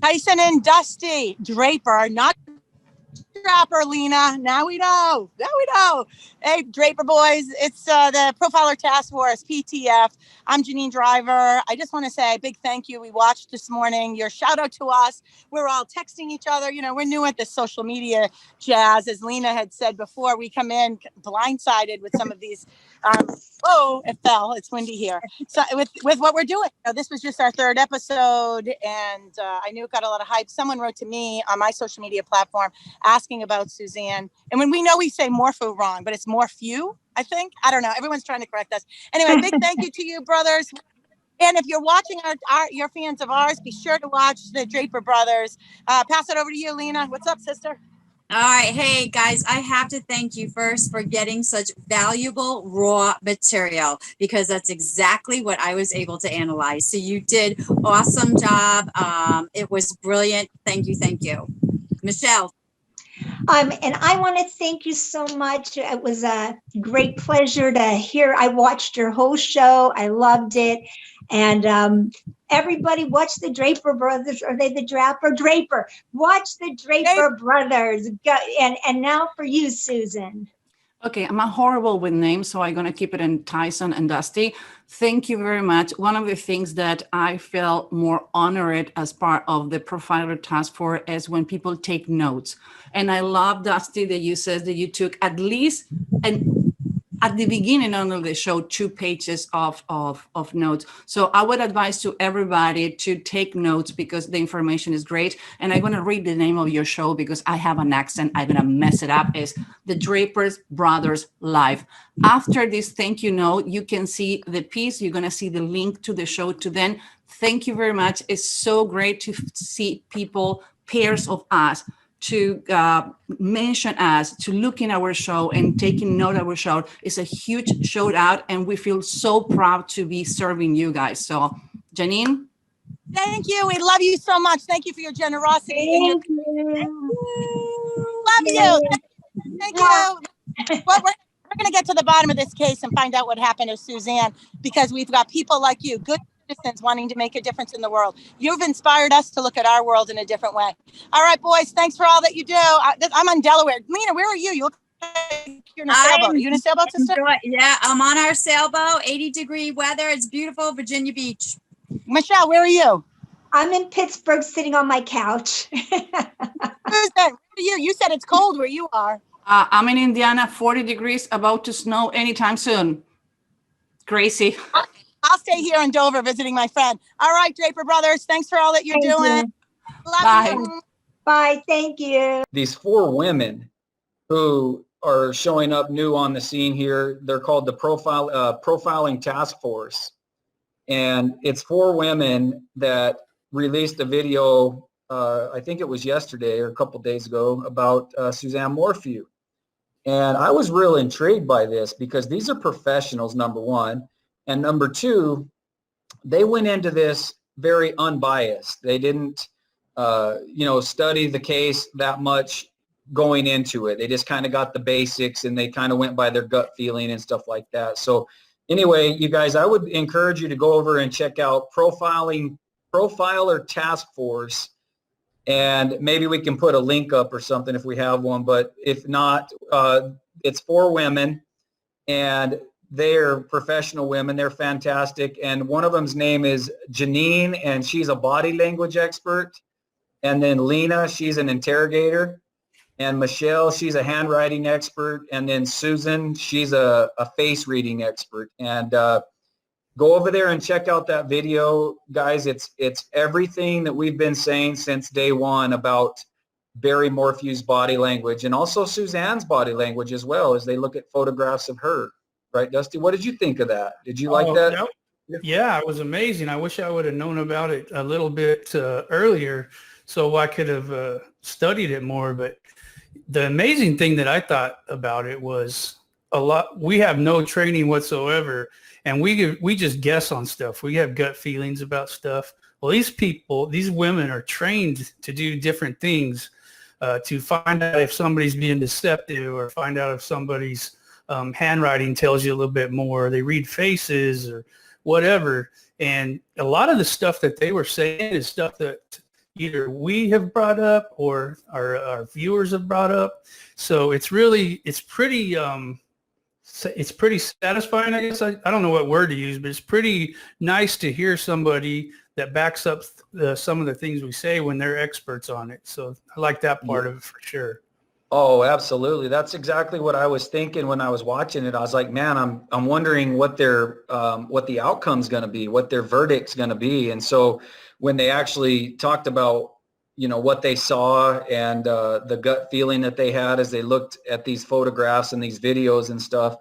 Tyson and Dusty. Draper, not Draper, Lena. Now we know. Now we know. Hey, Draper boys, it's the Profiler Task Force, PTF. I'm Janine Driver. I just want to say a big thank you. We watched this morning. Your shout out to us. We're all texting each other. You know, we're new at this social media jazz. As Lena had said before, we come in blindsided with some of these. Oh, it fell. It's windy here. So with what we're doing, this was just our third episode, and I knew it got a lot of hype. Someone wrote to me on my social media platform asking about Suzanne. And when we know we say morpho wrong, but it's morphew, I think. I don't know. Everyone's trying to correct us. Anyway, big thank you to you, brothers. And if you're watching you're fans of ours, be sure to watch the Draper brothers. Pass it over to you, Lena. What's up, sister? All right. Hey, guys, I have to thank you first for getting such valuable raw material, because that's exactly what I was able to analyze. So you did awesome job. It was brilliant. Thank you. Thank you. Michelle. And I want to thank you so much. It was a great pleasure to hear. I watched your whole show. I loved it. And everybody watch the Draper brothers. Are they the Draper? Draper. Watch the Draper brothers. Go, and now for you, Susan. Okay, I'm horrible with names, so I'm going to keep it in Tyson and Dusty. Thank you very much. One of the things that I felt more honored as part of the Profiler Task Force is when people take notes. And I love, Dusty, that you said that you took at least, and at the beginning of the show, 2 pages of notes. So I would advise to everybody to take notes, because the information is great. And I'm going to read the name of your show because I have an accent. I'm going to mess it up. It's the Drapers Brothers Live. After this thank you note, you can see the piece. You're going to see the link to the show to then. Thank you very much. It's so great to see people, pairs of us, to mention us, to look in our show and taking note of our show. Is a huge shout out, and we feel so proud to be serving you guys. So, Janine? Thank you. We love you so much. Thank you for your generosity. Thank you. Love you. Thank you. Well, we're going to get to the bottom of this case and find out what happened to Suzanne, because we've got people like you, good citizens wanting to make a difference in the world. You've inspired us to look at our world in a different way. All right, boys, thanks for all that you do. I'm on Delaware. Lena, where are you? You look like you're in a sailboat. Are you in a sailboat, sister? Yeah, I'm on our sailboat, 80-degree weather. It's beautiful, Virginia Beach. Michelle, where are you? I'm in Pittsburgh sitting on my couch. Where are you? You said it's cold where you are. I'm in Indiana, 40 degrees, about to snow anytime soon. Crazy. I'll stay here in Dover visiting my friend. All right, Draper brothers, thanks for all that you're doing. Love Bye. you. Bye. Thank you. These 4 women who are showing up new on the scene here, they're called the Profiling Task Force. And it's 4 women that released a video, I think it was yesterday or a couple days ago, about Suzanne Morphew. And I was real intrigued by this because these are professionals, number one. And number two, they went into this very unbiased. They didn't, study the case that much going into it. They just kind of got the basics and they kind of went by their gut feeling and stuff like that. So anyway, you guys, I would encourage you to go over and check out Profiler Task Force. And maybe we can put a link up or something if we have one. But if not, it's 4 women. And they're professional women. They're fantastic. And one of them's name is Janine, and she's a body language expert. And then Lena, she's an interrogator. And Michelle, she's a handwriting expert. And then Susan, she's a face reading expert. And go over there and check out that video, guys. It's everything that we've been saying since day one about Barry Morphew's body language, and also Suzanne's body language as well, as they look at photographs of her. Right, Dusty? What did you think of that? Did you like that? Yeah, it was amazing. I wish I would have known about it a little bit earlier so I could have studied it more. But the amazing thing that I thought about it was we have no training whatsoever, and we just guess on stuff. We have gut feelings about stuff. Well, these women are trained to do different things, to find out if somebody's being deceptive or find out if somebody's handwriting tells you a little bit more. They read faces or whatever. And a lot of the stuff that they were saying is stuff that either we have brought up or our viewers have brought up. So it's pretty satisfying, I guess. I don't know what word to use, but it's pretty nice to hear somebody that backs up some of the things we say when they're experts on it. So I like that part of it for sure. Oh, absolutely. That's exactly what I was thinking when I was watching it. I was like, man, I'm wondering what what the outcome's going to be, what their verdict's going to be. And so when they actually talked about, what they saw and the gut feeling that they had as they looked at these photographs and these videos and stuff,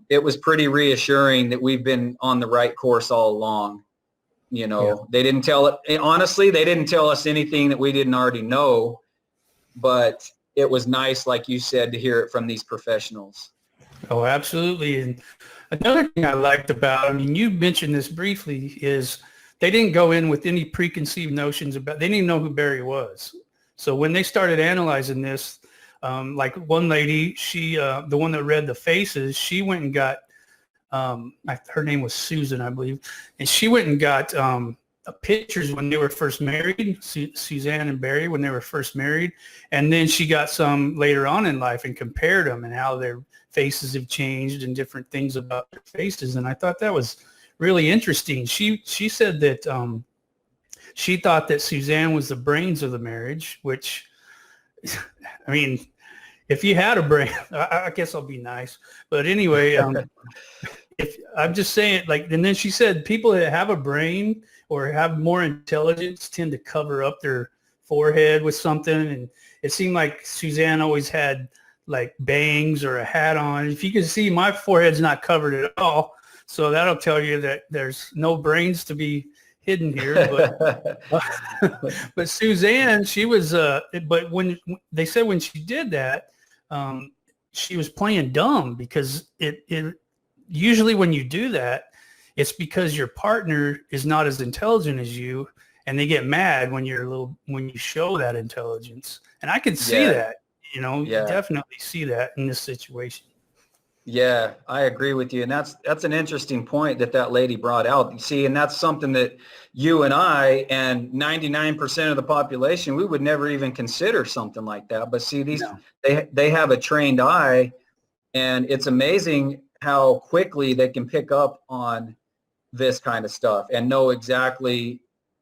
it was pretty reassuring that we've been on the right course all along. They didn't honestly, they didn't tell us anything that we didn't already know, but it was nice, like you said, to hear it from these professionals. Oh, absolutely. And another thing I liked about, you mentioned this briefly, is they didn't go in with any preconceived notions they didn't even know who Barry was. So when they started analyzing this, like one lady, she, the one that read the faces, she went and got, her name was Susan, I believe, and she went and got pictures when they were first married, Suzanne and Barry, when they were first married. And then she got some later on in life and compared them and how their faces have changed and different things about their faces. And I thought that was really interesting. She said that she thought that Suzanne was the brains of the marriage, which, if you had a brain, I guess I'll be nice. But anyway, if I'm just saying, and then she said people that have a brain or have more intelligence tend to cover up their forehead with something. And it seemed like Suzanne always had like bangs or a hat on. If you can see, my forehead's not covered at all. So that'll tell you that there's no brains to be hidden here. But Suzanne, she was, but when they said when she did that, she was playing dumb, because it usually when you do that, it's because your partner is not as intelligent as you, and they get mad when when you show that intelligence. And I could see that, you definitely see that in this situation. Yeah, I agree with you. And that's an interesting point that lady brought out. You see, and that's something that you and I and 99% of the population, we would never even consider something like that. But see, they have a trained eye, and it's amazing how quickly they can pick up on this kind of stuff and know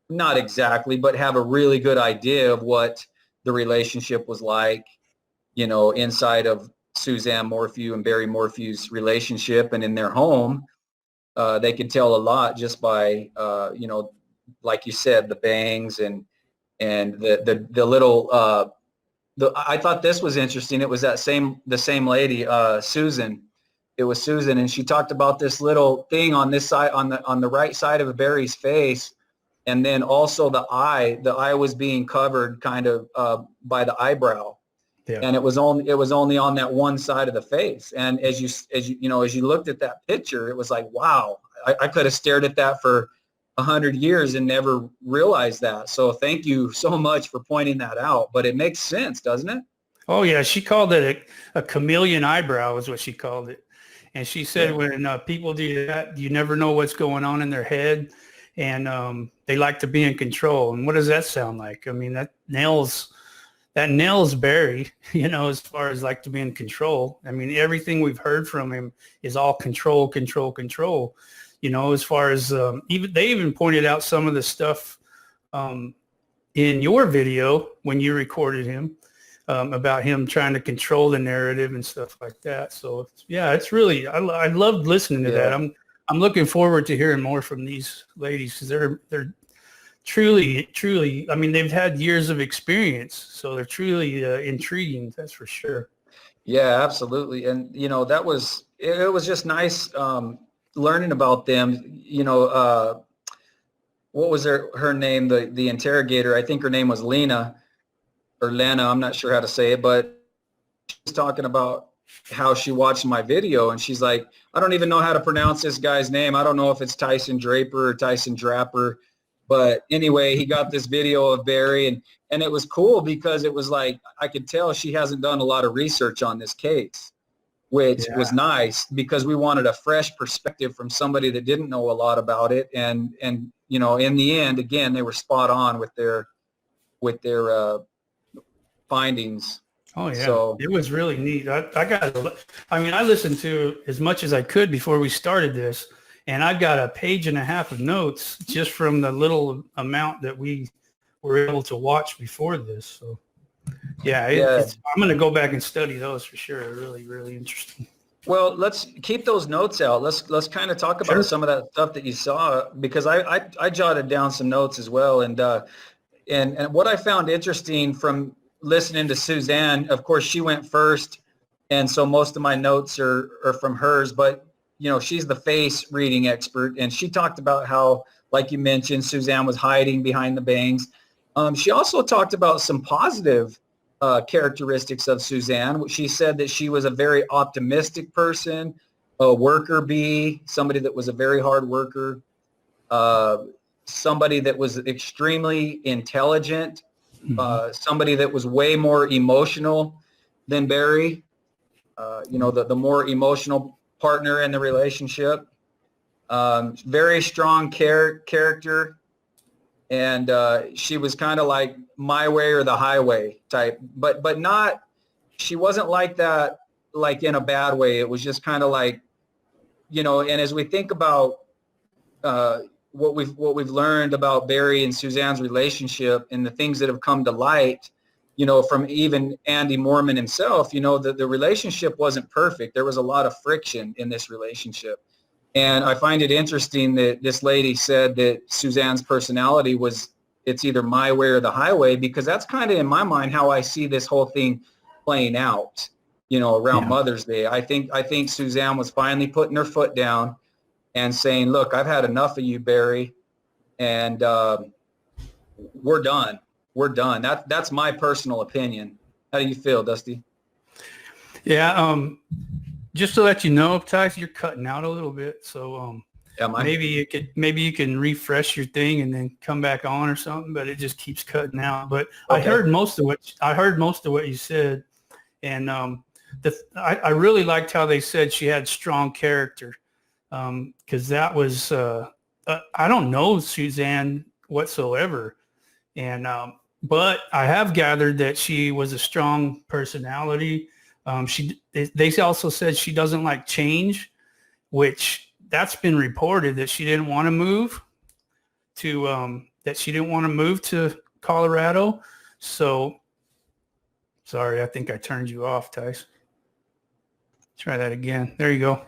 not exactly, but have a really good idea of what the relationship was like, inside of Suzanne Morphew and Barry Morphew's relationship and in their home. They could tell a lot just by, like you said, the bangs and the little, I thought this was interesting. It was the same lady, Susan. It was Susan, and she talked about this little thing on this side, on the right side of Barry's face, and then also the eye. The eye was being covered kind of by the eyebrow, and it was only on that one side of the face. And as you looked at that picture, it was like, wow, I could have stared at that for 100 years and never realized that. So thank you so much for pointing that out. But it makes sense, doesn't it? Oh yeah, she called it a chameleon eyebrow, is what she called it. And she said when people do that, you never know what's going on in their head, and they like to be in control. And what does that sound like? that nails Barry, as far as like to be in control. Everything we've heard from him is all control, control, control. As far as they even pointed out some of the stuff in your video when you recorded him. About him trying to control the narrative and stuff like that. So yeah, it's really, I loved listening to that. I'm looking forward to hearing more from these ladies, because they're truly, they've had years of experience, so they're truly intriguing. That's for sure. Yeah, absolutely. And it was just nice learning about them. What was her name? The interrogator, I think her name was Lena. Or Lena, I'm not sure how to say it, but she was talking about how she watched my video, and she's like, I don't even know how to pronounce this guy's name. I don't know if it's Tyson Draper or Tyson Draper, but anyway, he got this video of Barry, and it was cool because it was like, I could tell she hasn't done a lot of research on this case, which was nice, because we wanted a fresh perspective from somebody that didn't know a lot about it. And in the end, again, they were spot on with their with their findings. Oh yeah, So it was really neat. I listened to as much as I could before we started this, and I've got a page and a half of notes just from the little amount that we were able to watch before this. So yeah, I'm going to go back and study those for sure. Really, really interesting. Well, let's keep those notes out. Let's kind of talk about some of that stuff that you saw, because I jotted down some notes as well. And what I found interesting from listening to Suzanne, of course, she went first, and so most of my notes are from hers. But she's the face reading expert, and she talked about how, like you mentioned, Suzanne was hiding behind the bangs. She also talked about some positive characteristics of Suzanne. She said that she was a very optimistic person, a worker bee, somebody that was a very hard worker, somebody that was extremely intelligent, somebody that was way more emotional than Barry, the more emotional partner in the relationship. Very strong character. And she was kind of like my way or the highway type, but not, she wasn't like that, like in a bad way. It was just kind of like, and as we think about what we've learned about Barry and Suzanne's relationship and the things that have come to light, from even Andy Mormon himself, the relationship wasn't perfect. There was a lot of friction in this relationship. And I find it interesting that this lady said that Suzanne's personality it's either my way or the highway, because that's kind of in my mind how I see this whole thing playing out, around Mother's Day. I think Suzanne was finally putting her foot down and saying, look, I've had enough of you, Barry, and we're done. We're done. That's my personal opinion. How do you feel, Dusty? Yeah. Just to let you know, Tyson, you're cutting out a little bit. So maybe you can refresh your thing and then come back on or something, but it just keeps cutting out. But okay. I heard most of what you said. And I really liked how they said she had strong character. Because that was, I don't know Suzanne whatsoever. And, but I have gathered that she was a strong personality. They also said she doesn't like change, which that's been reported that she didn't want to move to Colorado. So sorry, I think I turned you off, Tice. Try that again. There you go.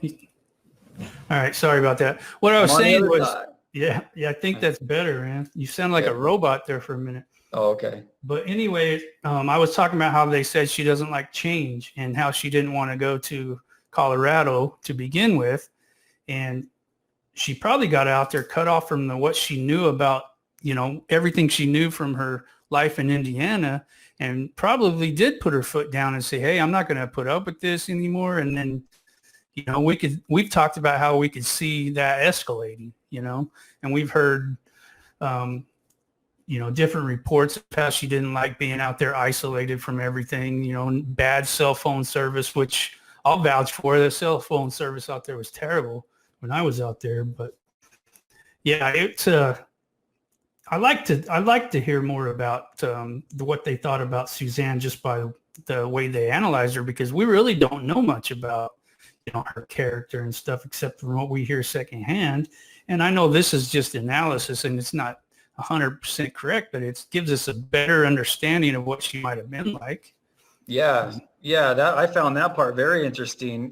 All right. Sorry about that. What I was saying was, yeah, I think that's better, man. You sound like a robot there for a minute. Oh, okay. But anyway, I was talking about how they said she doesn't like change and how she didn't want to go to Colorado to begin with. And she probably got out there cut off from what she knew about, everything she knew from her life in Indiana, and probably did put her foot down and say, hey, I'm not going to put up with this anymore. And then, we've talked about how we could see that escalating, and we've heard, different reports of how she didn't like being out there isolated from everything, bad cell phone service, which I'll vouch for. The cell phone service out there was terrible when I was out there. But yeah, it's I like to hear more about what they thought about Suzanne just by the way they analyzed her, because we really don't know much about her character and stuff except from what we hear secondhand. And I know this is just analysis and it's not 100% correct, but it gives us a better understanding of what she might have been like. Yeah, that I found that part very interesting,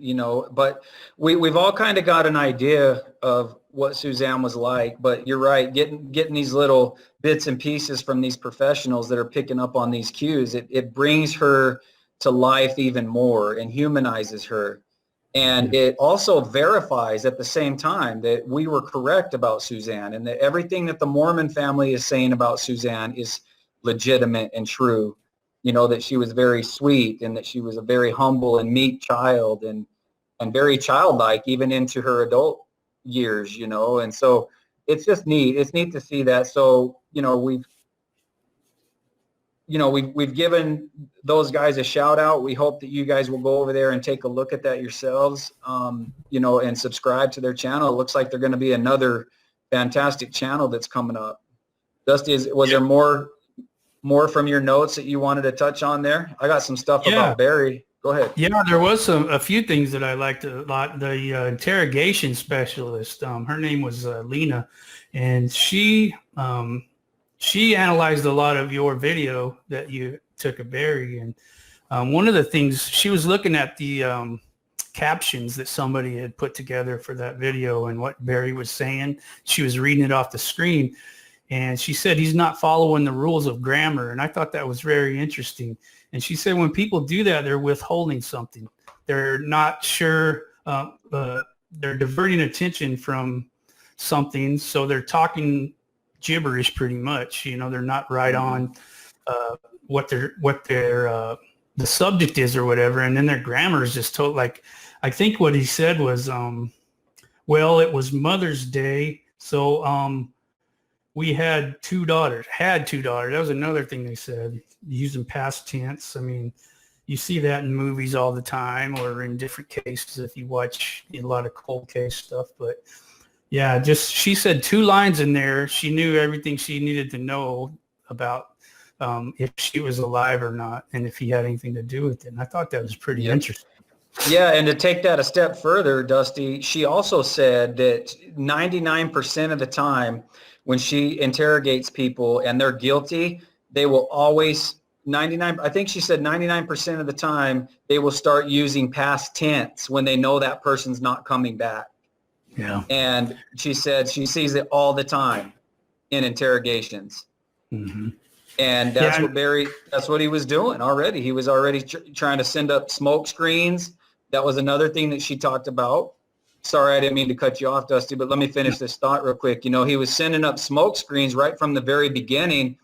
but we've all kind of got an idea of what Suzanne was like, but you're right, getting these little bits and pieces from these professionals that are picking up on these cues, it brings her to life even more and humanizes her. And it also verifies at the same time that we were correct about Suzanne, and that everything that the Mormon family is saying about Suzanne is legitimate and true. That she was very sweet and that she was a very humble and meek child and very childlike even into her adult years, and so it's just neat. It's neat to see that. So, we've given those guys a shout out. We hope that you guys will go over there and take a look at that yourselves, and subscribe to their channel. It looks like they're going to be another fantastic channel that's coming up. Dusty, was there more more from your notes that you wanted to touch on there? I got some stuff about Barry. Go ahead. Yeah, there was a few things that I liked a lot. The interrogation specialist, her name was Lena, and she analyzed a lot of your video that you took of Barry. And one of the things, she was looking at the captions that somebody had put together for that video and what Barry was saying. She was reading it off the screen, and she said he's not following the rules of grammar. And I thought that was very interesting. And she said when people do that, they're withholding something. They're not sure. They're diverting attention from something, so they're talking gibberish pretty much. You know, they're not right on what their the subject is or whatever, and then their grammar is just total. Like, I think what he said was, well, it was Mother's Day, so we had two daughters. That was another thing they said, using past tense. I mean, you see that in movies all the time, or in different cases if you watch a lot of cold case stuff. But yeah, just, she said 2 lines in there. She knew everything she needed to know about if she was alive or not, and if he had anything to do with it. And I thought that was pretty interesting. Yeah, and to take that a step further, Dusty, she also said that 99% of the time when she interrogates people and they're guilty, they will always, I think she said 99% of the time, they will start using past tense when they know that person's not coming back. Yeah. And she said she sees it all the time in interrogations. Mm-hmm. And that's what he was doing already. He was already trying to send up smoke screens. That was another thing that she talked about. Sorry, I didn't mean to cut you off, Dusty, but let me finish this thought real quick. You know, he was sending up smoke screens right from the very beginning,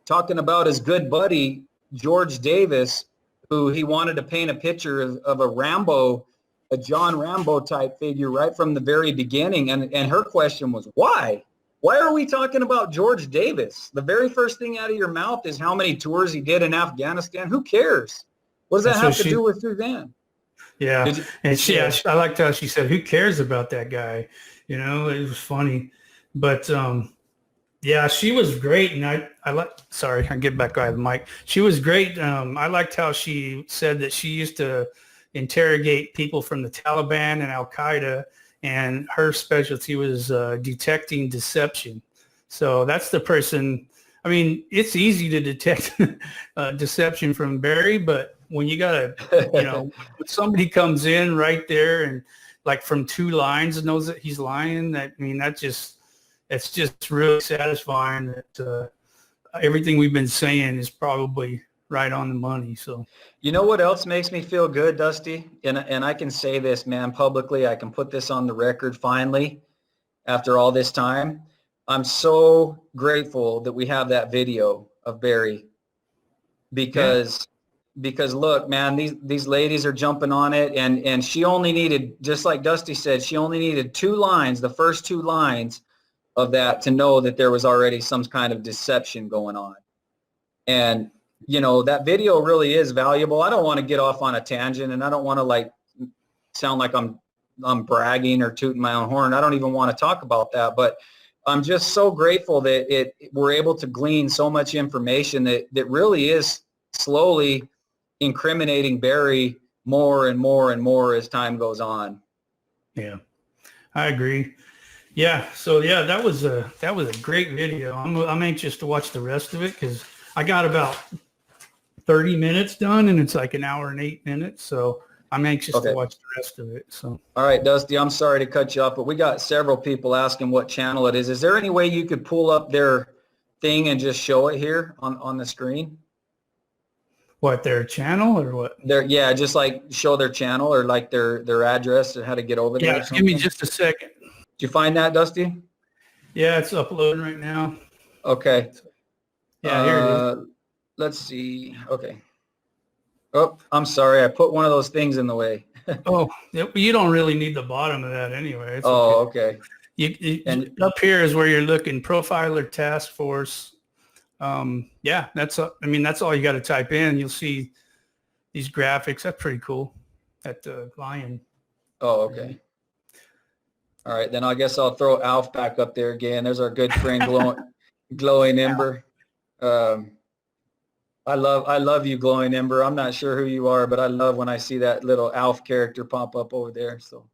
talking about his good buddy, George Davis, who he wanted to paint a picture of a John Rambo type figure right from the very beginning. And her question was, why? Why are we talking about George Davis? The very first thing out of your mouth is how many tours he did in Afghanistan. Who cares? What does that have to do with Suzanne? Yeah. I liked how she said, who cares about that guy? You know, it was funny. But yeah, she was great. And I get back by the mic. She was great. I liked how she said that she used to interrogate people from the Taliban and Al-Qaeda, and her specialty was detecting deception. So that's the person. I mean, it's easy to detect deception from Barry, but when you got to, you know, when somebody comes in right there and like from 2 lines knows that he's lying, it's just really satisfying that everything we've been saying is probably right on the money. So, you know what else makes me feel good, Dusty? And I can say this, man, publicly. I can put this on the record finally after all this time. I'm so grateful that we have that video of Barry because look, man, these ladies are jumping on it, and she only needed, just like Dusty said, she only needed 2 lines, the first 2 lines of that to know that there was already some kind of deception going on. And you know, that video really is valuable. I don't want to get off on a tangent, and I don't want to like sound like I'm bragging or tooting my own horn. I don't even want to talk about that, but I'm just so grateful that we're able to glean so much information that really is slowly incriminating Barry more and more and more as time goes on. Yeah, I agree. Yeah. So yeah, that was a great video. I'm anxious to watch the rest of it because I got about 30 minutes done, and it's like an hour and 8 minutes. So I'm anxious to watch the rest of it. So. All right, Dusty, I'm sorry to cut you off, but we got several people asking what channel it is. Is there any way you could pull up their thing and just show it here on the screen? What, their channel or what? Yeah, just like show their channel or like their address and how to get over there. Yeah, give me just a second. Did you find that, Dusty? Yeah, it's uploading right now. Okay. Yeah, here it is. Let's see. Okay. Oh, I'm sorry. I put one of those things in the way. Oh, you don't really need the bottom of that anyway. It's okay. And up here is where you're looking, Profiler Task Force. Yeah, that's all you got to type in. You'll see these graphics. That's pretty cool. At the lion. Oh, okay. All right, then I guess I'll throw Alf back up there again. There's our good friend Glowing Ember. I love you, Glowing Ember. I'm not sure who you are, but I love when I see that little Alf character pop up over there. So